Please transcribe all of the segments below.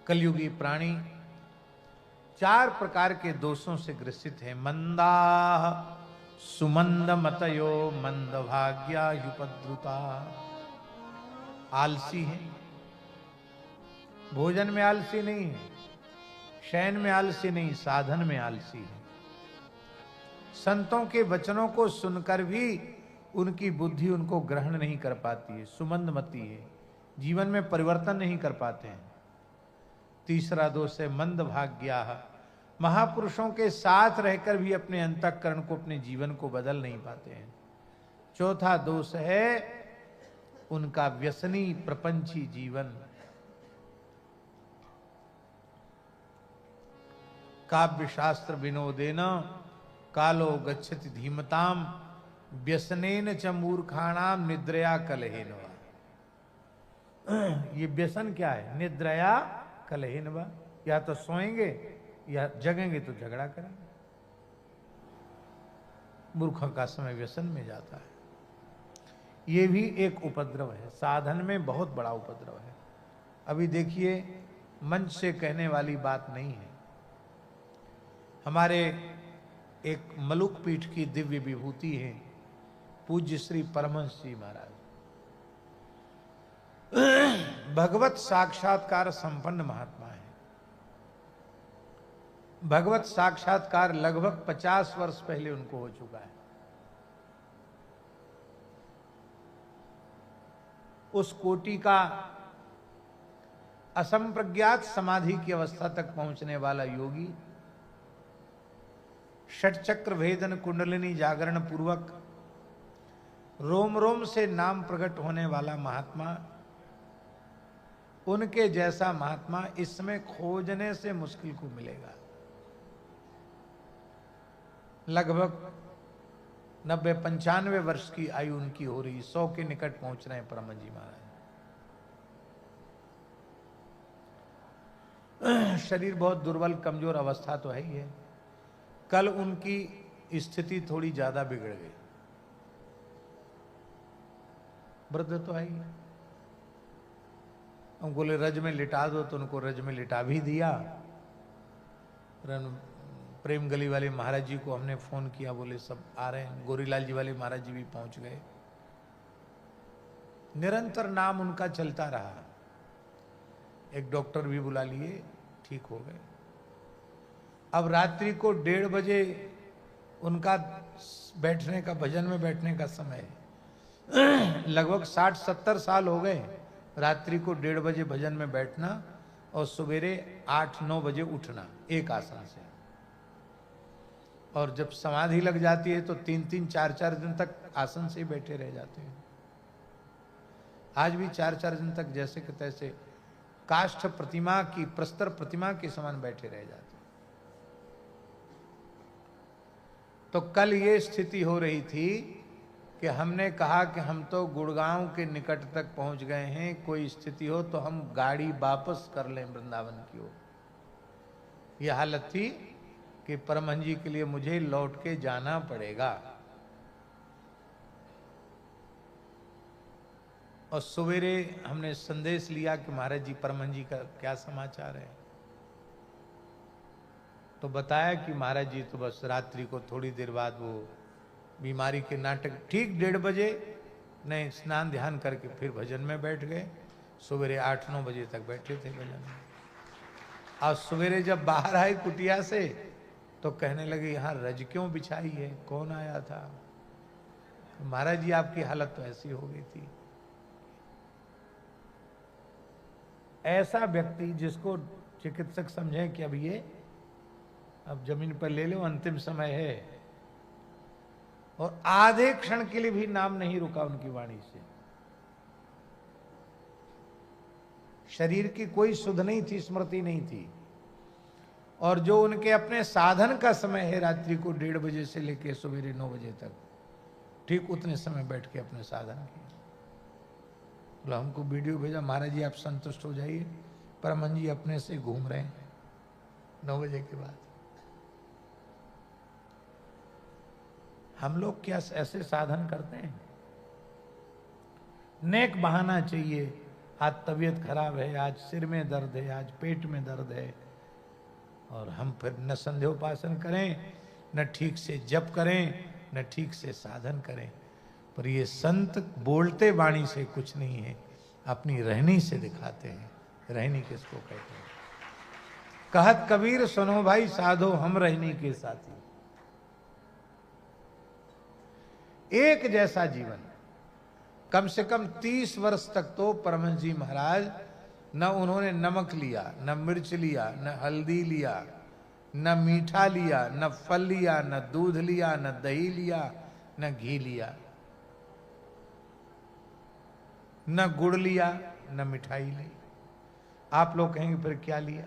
कलयुगी प्राणी 4 प्रकार के दोषों से ग्रसित है। मंदा सुमंद मतयो मंद भाग्या युपद्रुता। आलसी है, भोजन में आलसी नहीं है, शयन में आलसी नहीं, साधन में आलसी है। संतों के वचनों को सुनकर भी उनकी बुद्धि उनको ग्रहण नहीं कर पाती है, सुमंदमती है, जीवन में परिवर्तन नहीं कर पाते हैं। तीसरा दोष है मंद भाग्या, महापुरुषों के साथ रहकर भी अपने अंतःकरण को, अपने जीवन को बदल नहीं पाते हैं। चौथा दोष है उनका व्यसनी प्रपंची जीवन। काव्य शास्त्र विनोदेन कालो गच्छति धीमताम व्यसनेन च मूर्खाणाम निद्रया कलहेन वा। ये व्यसन क्या है? निद्रया कलहेन वा, या तो सोएंगे या जगेंगे तो झगड़ा करेंगे। मूर्खों का समय व्यसन में जाता है। ये भी एक उपद्रव है, साधन में बहुत बड़ा उपद्रव है। अभी देखिए, मंच से कहने वाली बात नहीं है। हमारे एक मलुक पीठ की दिव्य विभूति है पूज्य श्री परमहंस जी महाराज। भगवत साक्षात्कार संपन्न महात्मा है। भगवत साक्षात्कार लगभग 50 वर्ष पहले उनको हो चुका है। उस कोटि का असंप्रज्ञात समाधि की अवस्था तक पहुंचने वाला योगी, षटचक्र भेदन कुंडलिनी जागरण पूर्वक रोम रोम से नाम प्रकट होने वाला महात्मा, उनके जैसा महात्मा इस समय खोजने से मुश्किल को मिलेगा। लगभग 90-95 वर्ष की आयु उनकी हो रही, 100 के निकट पहुंच रहे हैं परम जी महाराज। शरीर बहुत दुर्बल कमजोर अवस्था तो है ही है। कल उनकी स्थिति थोड़ी ज्यादा बिगड़ गई। वृद्ध तो है ही, हम बोले रज में लिटा दो तो उनको रज में लिटा भी दिया। प्रेम गली वाले महाराज जी को हमने फोन किया, बोले सब आ रहे हैं। गोरीलाल जी वाले महाराज जी भी पहुंच गए। निरंतर नाम उनका चलता रहा। एक डॉक्टर भी बुला लिए, ठीक हो गए। अब रात्रि को 1:30 बजे उनका बैठने का, भजन में बैठने का समय है। लगभग 60-70 साल हो गए रात्रि को 1:30 बजे भजन में बैठना और सवेरे 8-9 बजे उठना एक आसन से। और जब समाधि लग जाती है तो 3-3, 4-4 दिन तक आसन से ही बैठे रह जाते हैं। आज भी 4-4 दिन तक जैसे कि तैसे काष्ठ प्रतिमा की, प्रस्तर प्रतिमा के समान बैठे रह जाते हैं। तो कल ये स्थिति हो रही थी कि हमने कहा कि हम तो गुड़गांव के निकट तक पहुंच गए हैं, कोई स्थिति हो तो हम गाड़ी वापस कर लें वृंदावन की ओर। यह हालत थी कि परमहंस जी के लिए मुझे लौट के जाना पड़ेगा। और सवेरे हमने संदेश लिया कि महाराज जी, परमहंस जी का क्या समाचार है। तो बताया कि महाराज जी तो बस रात्रि को थोड़ी देर बाद वो बीमारी के नाटक, ठीक 1:30 बजे नहीं, स्नान ध्यान करके फिर भजन में बैठ गए। सवेरे 8-9 बजे तक बैठे थे भजन में। और सवेरे जब बाहर आए कुटिया से तो कहने लगे यहाँ रज क्यों बिछाई है, कौन आया था। महाराज जी आपकी हालत तो ऐसी हो गई थी। ऐसा व्यक्ति जिसको चिकित्सक समझे कि अब ये अब जमीन पर ले लो, अंतिम समय है, और आधे क्षण के लिए भी नाम नहीं रुका उनकी वाणी से। शरीर की कोई सुध नहीं थी, स्मृति नहीं थी। और जो उनके अपने साधन का समय है रात्रि को 1:30 बजे से लेकर सवेरे 9 बजे तक, ठीक उतने समय बैठ के अपने साधन किए। बोला हमको वीडियो भेजा, महाराज जी आप संतुष्ट हो जाइए, परमहंस जी अपने से घूम रहे हैं 9 बजे के बाद। हम लोग क्या ऐसे साधन करते हैं? नेक बहाना चाहिए, आज तबीयत खराब है, आज सिर में दर्द है, आज पेट में दर्द है, और हम फिर न संध्योपासन करें, न ठीक से जप करें, न ठीक से साधन करें। पर ये संत बोलते वाणी से कुछ नहीं है, अपनी रहनी से दिखाते हैं। रहनी किसको कहते हैं? कहत कबीर सुनो भाई साधो, हम रहनी के साथी। एक जैसा जीवन, कम से कम 30 वर्ष तक तो परमहंस जी महाराज न उन्होंने नमक लिया, न मिर्च लिया, न हल्दी लिया, न मीठा लिया, न फल लिया, न दूध लिया, न दही लिया, न घी लिया, न गुड़ लिया, न मिठाई ली। आप लोग कहेंगे फिर क्या लिया?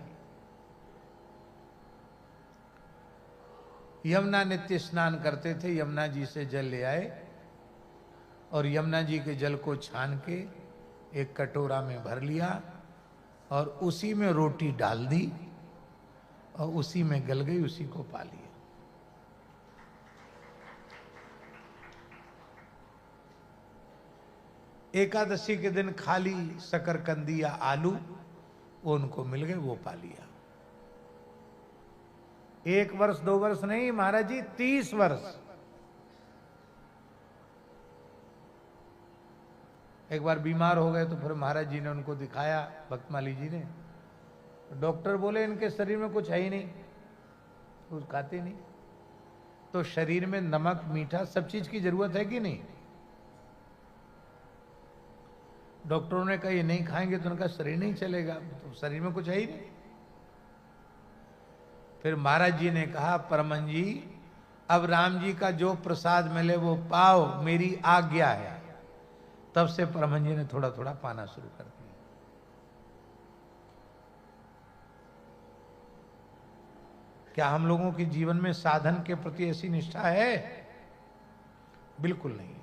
यमुना नित्य स्नान करते थे, यमुना जी से जल ले आए और यमुना जी के जल को छान के एक कटोरा में भर लिया और उसी में रोटी डाल दी और उसी में गल गई, उसी को पा लिया। एकादशी के दिन खाली शकरकंदी या आलू वो उनको मिल गए, वो पा लिया। 1 वर्ष 2 वर्ष नहीं महाराज जी, 30 वर्ष। एक बार बीमार हो गए तो फिर महाराज जी ने उनको दिखाया, भक्तमाली जी ने। डॉक्टर बोले इनके शरीर में कुछ है ही नहीं, कुछ खाते नहीं। तो शरीर में नमक मीठा सब चीज की जरूरत है कि नहीं? डॉक्टरों ने कहा ये नहीं खाएंगे तो उनका शरीर नहीं चलेगा, तो शरीर में कुछ है ही नहीं। फिर महाराज जी ने कहा परमहंस जी अब राम जी का जो प्रसाद मिले वो पाओ, मेरी आज्ञा है। तब से परमहंस जी ने थोड़ा थोड़ा पाना शुरू कर दिया। क्या हम लोगों के जीवन में साधन के प्रति ऐसी निष्ठा है? बिल्कुल नहीं।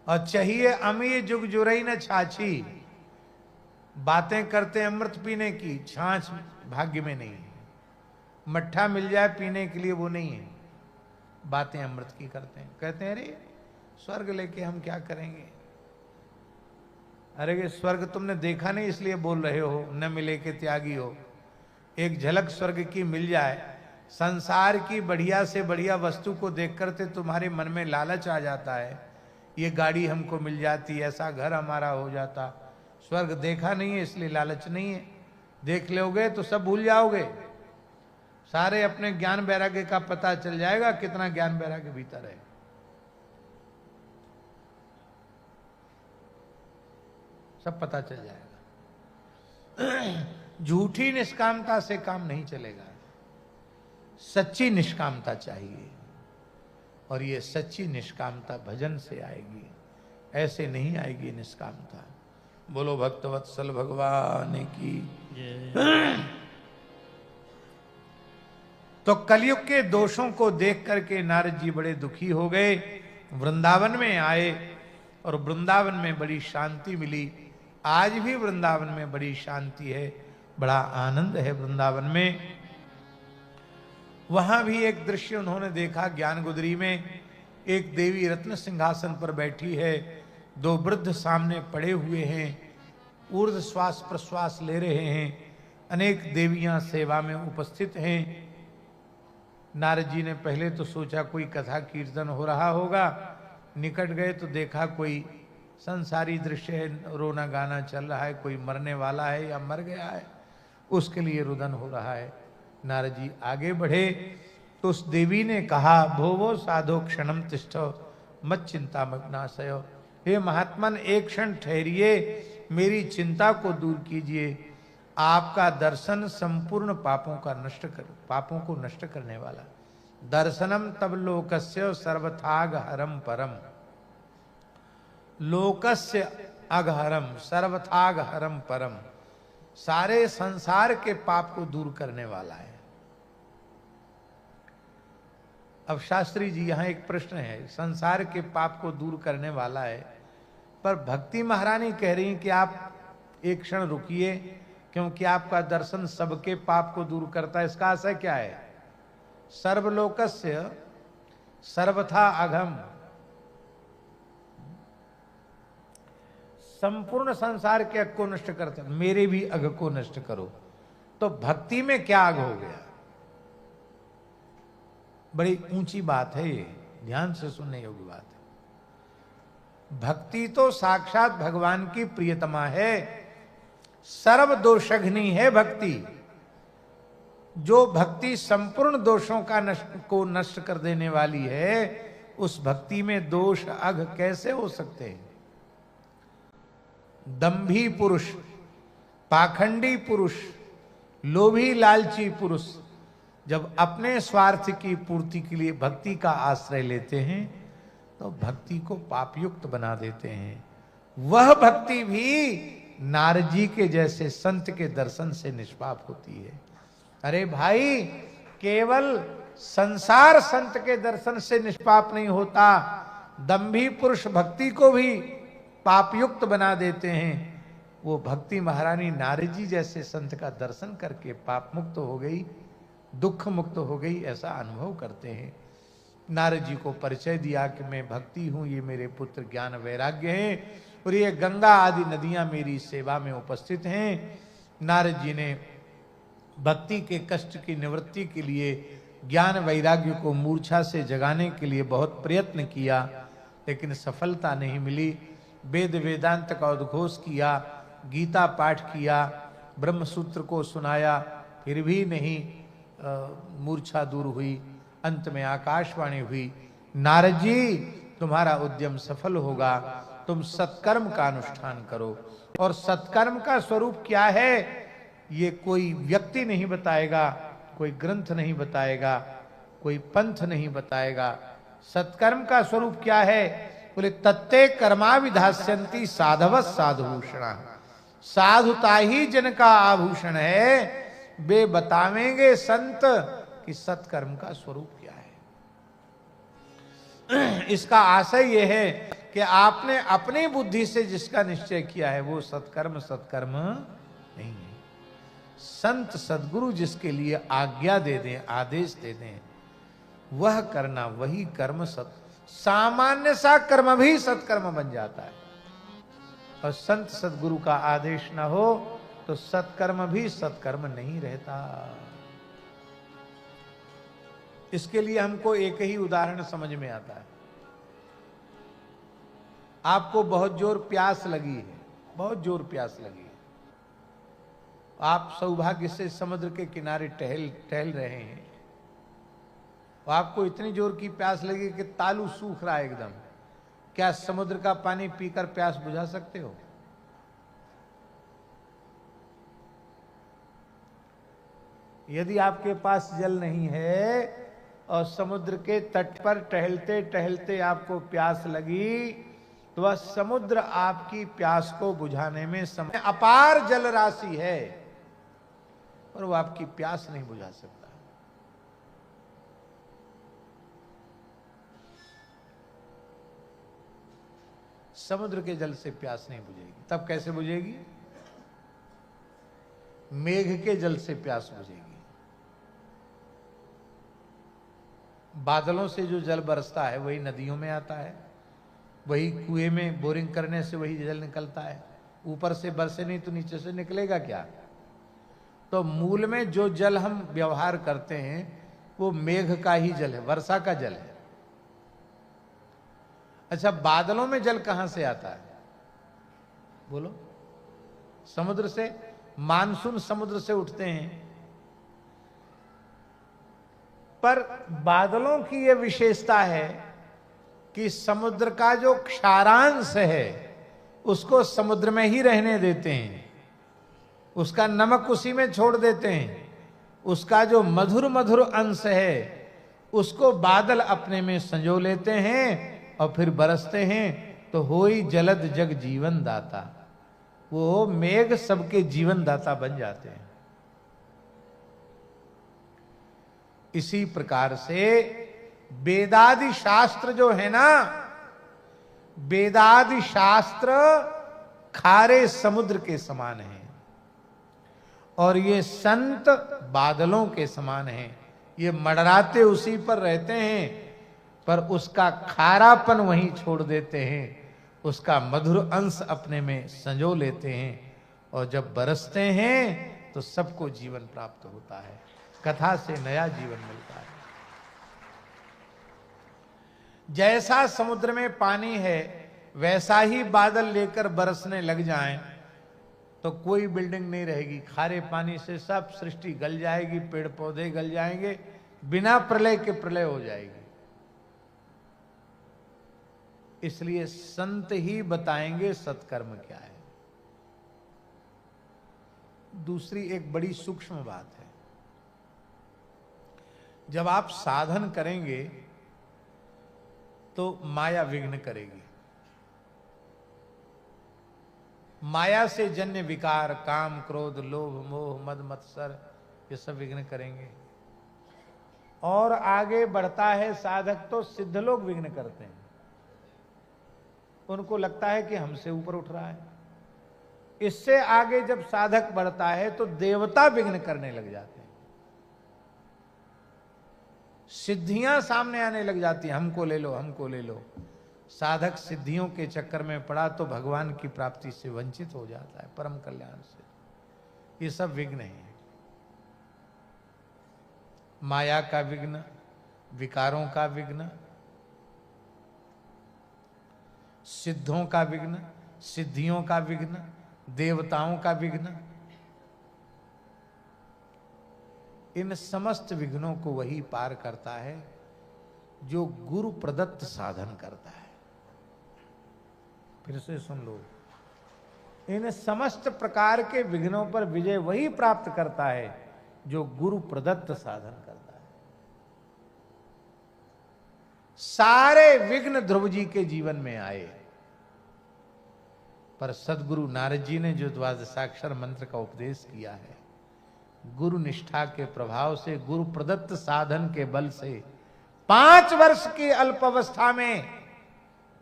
और चाहिए अमीय जुग जुरई न छाछी, बातें करते हैं अमृत पीने की, छाछ भाग्य में नहीं है। मट्ठा मिल जाए पीने के लिए वो नहीं है, बातें अमृत की करते हैं। कहते हैं अरे स्वर्ग लेके हम क्या करेंगे? अरे स्वर्ग तुमने देखा नहीं इसलिए बोल रहे हो, न मिले के त्यागी हो। एक झलक स्वर्ग की मिल जाए, संसार की बढ़िया से बढ़िया वस्तु को देख करते तुम्हारे मन में लालच आ जाता है, ये गाड़ी हमको मिल जाती, ऐसा घर हमारा हो जाता। स्वर्ग देखा नहीं है इसलिए लालच नहीं है। देख लोगे तो सब भूल जाओगे, सारे अपने ज्ञान वैराग्य का पता चल जाएगा, कितना ज्ञान वैराग्य भीतर है। सब पता चल जाएगा। झूठी निष्कामता से काम नहीं चलेगा, सच्ची निष्कामता चाहिए। और ये सच्ची निष्कामता भजन से आएगी, ऐसे नहीं आएगी निष्कामता। बोलो भक्तवत्सल भगवान की। तो कलयुग के दोषों को देख करके नारद जी बड़े दुखी हो गए, वृंदावन में आए और वृंदावन में बड़ी शांति मिली। आज भी वृंदावन में बड़ी शांति है, बड़ा आनंद है वृंदावन में। वहां भी एक दृश्य उन्होंने देखा, ज्ञानगुदरी में एक देवी रत्न सिंहासन पर बैठी है, 2 वृद्ध सामने पड़े हुए हैं, ऊर्ध्व श्वास प्रश्वास ले रहे हैं, अनेक देवियां सेवा में उपस्थित हैं। नारद जी ने पहले तो सोचा कोई कथा कीर्तन हो रहा होगा, निकट गए तो देखा कोई संसारी दृश्य है, रोना गाना चल रहा है, कोई मरने वाला है या मर गया है, उसके लिए रुदन हो रहा है। नारद जी आगे बढ़े तो उस देवी ने कहा, भोवो साधो क्षणम तिष्ठो मत चिंता मग्नाशयो। हे महात्मन एक क्षण ठहरिए, मेरी चिंता को दूर कीजिए। आपका दर्शन संपूर्ण पापों को नष्ट करने वाला। दर्शनम तब लोकस्य सर्वथाग हरम परम। लोकस्य अघहरम सर्वथाग हरम परम। सारे संसार के पाप को दूर करने वाला है। अब शास्त्री जी यहां एक प्रश्न है, संसार के पाप को दूर करने वाला है, पर भक्ति महारानी कह रही कि आप एक क्षण रुकिए, क्योंकि आपका दर्शन सबके पाप को दूर करता है। इसका आशय क्या है? सर्वलोकस्य सर्वथा अघम, संपूर्ण संसार के अग को नष्ट करता, मेरे भी अग को नष्ट करो। तो भक्ति में क्या अग हो गया? बड़ी ऊंची बात है ये, ध्यान से सुनने योग्य बात है। भक्ति तो साक्षात भगवान की प्रियतमा है, सर्व दोषघ्नी है भक्ति। जो भक्ति संपूर्ण दोषों को नष्ट कर देने वाली है, उस भक्ति में दोष अघ कैसे हो सकते हैं? दंभी पुरुष, पाखंडी पुरुष, लोभी लालची पुरुष जब अपने स्वार्थ की पूर्ति के लिए भक्ति का आश्रय लेते हैं तो भक्ति को पापयुक्त बना देते हैं। वह भक्ति भी नारद जी के जैसे संत के दर्शन से निष्पाप होती है। अरे भाई, केवल संसार संत के दर्शन से निष्पाप नहीं होता, दंभी पुरुष भक्ति को भी पापयुक्त बना देते हैं। वो भक्ति महारानी नारद जी जैसे संत का दर्शन करके पाप मुक्त हो गई, दुख मुक्त हो गई, ऐसा अनुभव करते हैं। नारद जी को परिचय दिया कि मैं भक्ति हूं, ये मेरे पुत्र ज्ञान वैराग्य हैं और ये गंगा आदि नदियां मेरी सेवा में उपस्थित हैं। नारद जी ने भक्ति के कष्ट की निवृत्ति के लिए ज्ञान वैराग्य को मूर्छा से जगाने के लिए बहुत प्रयत्न किया, लेकिन सफलता नहीं मिली। वेद वेदांत का उद्घोष किया, गीता पाठ किया, ब्रह्म सूत्र को सुनाया, फिर भी नहीं मूर्छा दूर हुई। अंत में आकाशवाणी हुई, नारद जी तुम्हारा उद्यम सफल होगा, तुम सत्कर्म का अनुष्ठान करो। और सत्कर्म का स्वरूप क्या है ये कोई व्यक्ति नहीं बताएगा, कोई ग्रंथ नहीं बताएगा, कोई पंथ नहीं बताएगा। सत्कर्म का स्वरूप क्या है? बोले तत्ते कर्मा विधास्यन्ति साधवः साधुभूषणः। साधुता ही जन का आभूषण है। वे बतावेंगे संत कि सत्कर्म का स्वरूप क्या है। इसका आशय यह है कि आपने अपनी बुद्धि से जिसका निश्चय किया है वो सत्कर्म नहीं है। संत सद्गुरु जिसके लिए आज्ञा दे दें, आदेश दे दें, वह करना, वही कर्म सामान्य सा कर्म भी सत्कर्म बन जाता है। और संत सद्गुरु का आदेश न हो तो सत्कर्म भी सत्कर्म नहीं रहता। इसके लिए हमको एक ही उदाहरण समझ में आता है। आपको बहुत जोर प्यास लगी है, बहुत जोर प्यास लगी है, आप सौभाग्य से समुद्र के किनारे टहल रहे हैं, आपको इतनी जोर की प्यास लगी कि तालू सूख रहा है एकदम। क्या समुद्र का पानी पीकर प्यास बुझा सकते हो? यदि आपके पास जल नहीं है और समुद्र के तट पर टहलते टहलते आपको प्यास लगी, तो वह समुद्र आपकी प्यास को बुझाने में समय अपार जल राशि है और वो आपकी प्यास नहीं बुझा सकता। समुद्र के जल से प्यास नहीं बुझेगी। तब कैसे बुझेगी? मेघ के जल से प्यास बुझेगी। बादलों से जो जल बरसता है वही नदियों में आता है, वही कुएं में बोरिंग करने से वही जल निकलता है। ऊपर से बरसे नहीं तो नीचे से निकलेगा क्या? तो मूल में जो जल हम व्यवहार करते हैं वो मेघ का ही जल है, वर्षा का जल है। अच्छा, बादलों में जल कहां से आता है? बोलो। समुद्र से। मानसून समुद्र से उठते हैं। पर बादलों की यह विशेषता है कि समुद्र का जो क्षारांश है उसको समुद्र में ही रहने देते हैं, उसका नमक उसी में छोड़ देते हैं, उसका जो मधुर मधुर अंश है उसको बादल अपने में संजो लेते हैं और फिर बरसते हैं। तो होई जलद जग जीवन दाता, वो मेघ सबके जीवन दाता बन जाते हैं। इसी प्रकार से वेदादि शास्त्र जो है ना, वेदादि शास्त्र खारे समुद्र के समान है और ये संत बादलों के समान हैं। ये मडराते उसी पर रहते हैं पर उसका खारापन वहीं छोड़ देते हैं। उसका मधुर अंश अपने में संजो लेते हैं और जब बरसते हैं तो सबको जीवन प्राप्त होता है। कथा से नया जीवन मिलता है। जैसा समुद्र में पानी है वैसा ही बादल लेकर बरसने लग जाएं तो कोई बिल्डिंग नहीं रहेगी। खारे पानी से सब सृष्टि गल जाएगी, पेड़ पौधे गल जाएंगे, बिना प्रलय के प्रलय हो जाएगी। इसलिए संत ही बताएंगे सत्कर्म क्या है। दूसरी एक बड़ी सूक्ष्म बात है, जब आप साधन करेंगे तो माया विघ्न करेगी। माया से जन्य विकार, काम, क्रोध, लोभ, मोह, मद, मत्सर, ये सब विघ्न करेंगे। और आगे बढ़ता है साधक तो सिद्ध लोग विघ्न करते हैं। उनको लगता है कि हमसे ऊपर उठ रहा है। इससे आगे जब साधक बढ़ता है तो देवता विघ्न करने लग जाते हैं। सिद्धियां सामने आने लग जाती हैं, हमको ले लो, हमको ले लो। साधक सिद्धियों के चक्कर में पड़ा तो भगवान की प्राप्ति से वंचित हो जाता है, परम कल्याण से। ये सब विघ्न है। माया का विघ्न, विकारों का विघ्न, सिद्धों का विघ्न, सिद्धियों का विघ्न, देवताओं का विघ्न, इन समस्त विघ्नों को वही पार करता है जो गुरु प्रदत्त साधन करता है। फिर से सुन लो, इन समस्त प्रकार के विघ्नों पर विजय वही प्राप्त करता है जो गुरु प्रदत्त साधन करता है। सारे विघ्न ध्रुव जी के जीवन में आए, पर सदगुरु नारद जी ने जो द्वादशाक्षर मंत्र का उपदेश किया है, गुरु निष्ठा के प्रभाव से, गुरु प्रदत्त साधन के बल से 5 वर्ष की अल्पावस्था में,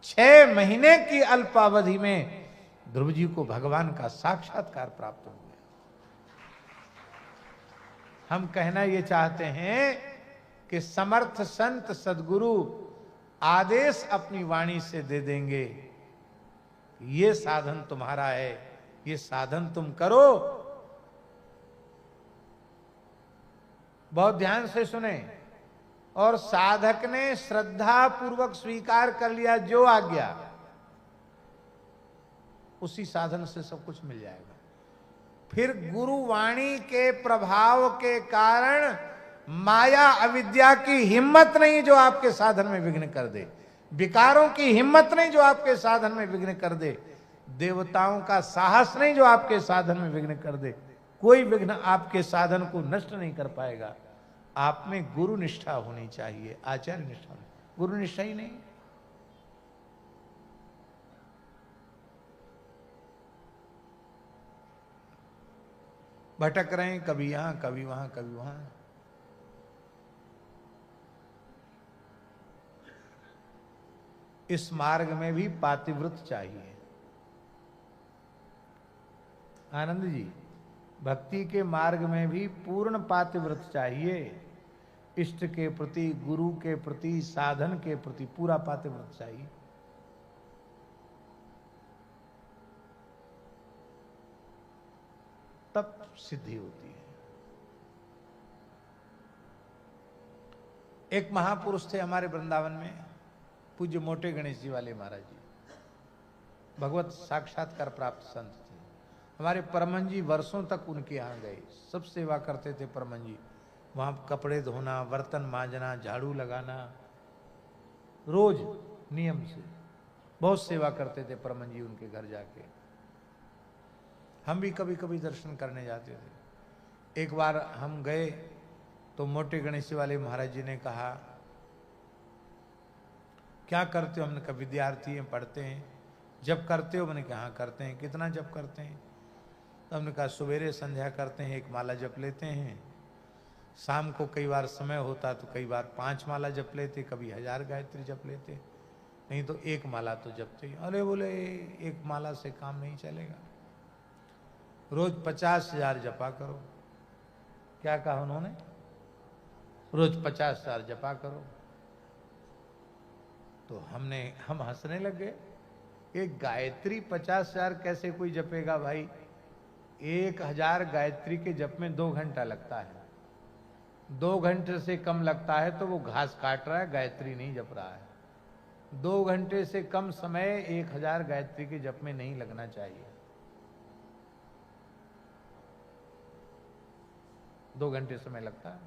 6 महीने की अल्पावधि में ध्रुव जी को भगवान का साक्षात्कार प्राप्त हो गया। हम कहना ये चाहते हैं कि समर्थ संत सदगुरु आदेश अपनी वाणी से दे देंगे, ये साधन तुम्हारा है, ये साधन तुम करो। बहुत ध्यान से सुने। और साधक ने श्रद्धा पूर्वक स्वीकार कर लिया जो आज्ञा, उसी साधन से सब कुछ मिल जाएगा। फिर गुरुवाणी के प्रभाव के कारण माया अविद्या की हिम्मत नहीं जो आपके साधन में विघ्न कर दे, विकारों की हिम्मत नहीं जो आपके साधन में विघ्न कर दे, देवताओं का साहस नहीं जो आपके साधन में विघ्न कर दे। कोई विघ्न आपके साधन को नष्ट नहीं कर पाएगा। आप में गुरु निष्ठा होनी चाहिए, आचार्य निष्ठा नहीं। गुरु निष्ठा ही नहीं, भटक रहे हैं, कभी यहां कभी वहां कभी वहां। इस मार्ग में भी पातिव्रत चाहिए। आनंद जी, भक्ति के मार्ग में भी पूर्ण पातिव्रत चाहिए। इष्ट के प्रति, गुरु के प्रति, साधन के प्रति पूरा पातिव्रत चाहिए। तब सिद्धि होती है। एक महापुरुष थे हमारे वृंदावन में, पूज्य मोटे गणेश जी वाले महाराज जी, भगवत साक्षात्कार प्राप्त संत थे। हमारे परमहंस जी वर्षों तक उनके यहाँ गए, सब सेवा करते थे परमहंस जी। वहाँ कपड़े धोना, बर्तन मांजना, झाड़ू लगाना, रोज नियम से बहुत सेवा करते थे परमहंस जी उनके घर जाके। हम भी कभी कभी दर्शन करने जाते थे। एक बार हम गए तो मोटे गणेश वाले महाराज जी ने कहा, क्या करते हो? हमने कहा विद्यार्थी हैं, पढ़ते हैं। जब करते हो? मैंने कहा हाँ करते हैं। कितना जब करते हैं? तो हमने कहा सवेरे संध्या करते हैं, 1 माला जप लेते हैं। शाम को कई बार समय होता तो कई बार 5 माला जप लेते, कभी 1000 गायत्री जप लेते, नहीं तो 1 माला तो जपते। अरे बोले 1 माला से काम नहीं चलेगा, रोज 50,000 जपा करो। क्या कहा उन्होंने? रोज 50,000 जपा करो। तो हम हंसने लग गए। एक गायत्री 50,000 कैसे कोई जपेगा भाई? 1,000 गायत्री के जप में 2 घंटा लगता है। 2 घंटे से कम लगता है तो वो घास काट रहा है, गायत्री नहीं जप रहा है। 2 घंटे से कम समय 1,000 गायत्री के जप में नहीं लगना चाहिए। 2 घंटे समय लगता है।